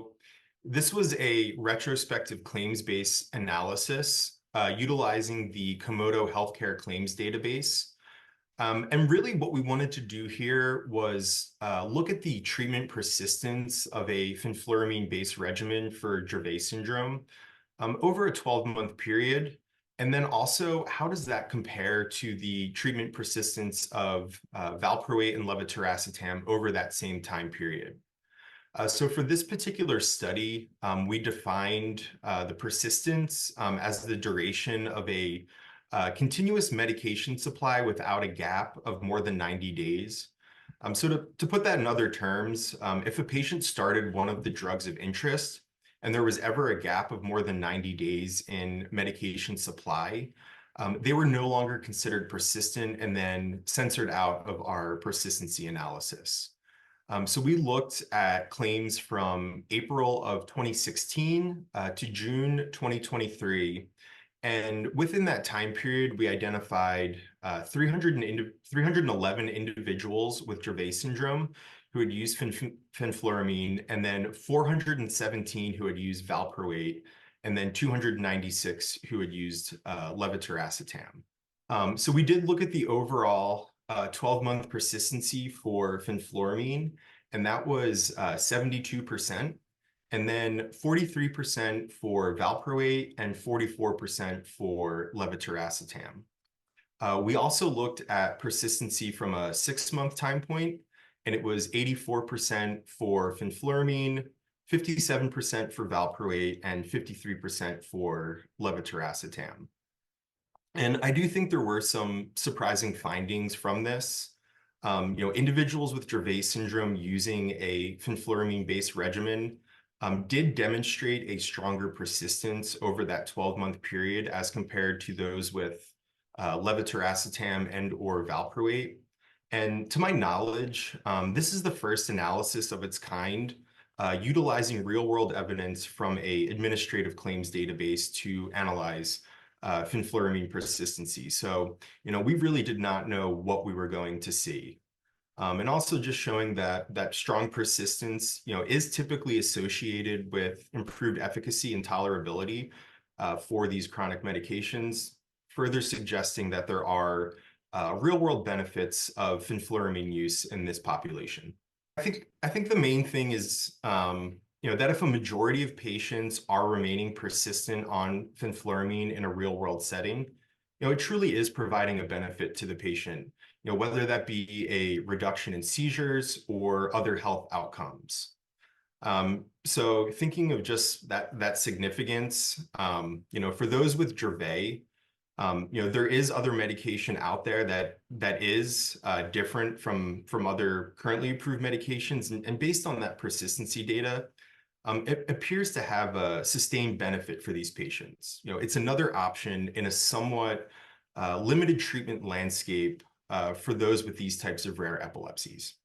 So this was a retrospective claims-based analysis utilizing the Komodo healthcare claims database. And really what we wanted to do here was look at the treatment persistence of a fenfluramine-based regimen for Dravet syndrome over a 12-month period. And then also, how does that compare to the treatment persistence of valproate and levetiracetam over that same time period? So for this particular study, we defined the persistence as the duration of a continuous medication supply without a gap of more than 90 days. So to put that in other terms, if a patient started one of the drugs of interest and there was ever a gap of more than 90 days in medication supply, they were no longer considered persistent and then censored out of our persistency analysis. So we looked at claims from April of 2016 to June 2023. And within that time period, we identified 311 individuals with Dravet syndrome who had used fenfluramine, and then 417 who had used valproate, and then 296 who had used levetiracetam. So we did look at the overall 12-month persistency for fenfluramine, and that was 72%. And then 43% for valproate and 44% for levetiracetam. We also looked at persistency from a 6-month time point, and it was 84% for fenfluramine, 57% for valproate, and 53% for levetiracetam. And I do think there were some surprising findings from this. Individuals with Dravet syndrome using a fenfluramine-based regimen did demonstrate a stronger persistence over that 12-month period as compared to those with levetiracetam and or valproate. And to my knowledge, this is the first analysis of its kind utilizing real-world evidence from an administrative claims database to analyze fenfluramine persistency. So, we really did not know what we were going to see. And also just showing that strong persistence, is typically associated with improved efficacy and tolerability for these chronic medications, further suggesting that there are real-world benefits of fenfluramine use in this population. I think the main thing is, that if a majority of patients are remaining persistent on fenfluramine in a real-world setting, it truly is providing a benefit to the patient, whether that be a reduction in seizures or other health outcomes. So thinking of just that significance, for those with Dravet, there is other medication out there that is different from other currently approved medications. And based on that persistency data, it appears to have a sustained benefit for these patients. It's another option in a somewhat limited treatment landscape for those with these types of rare epilepsies.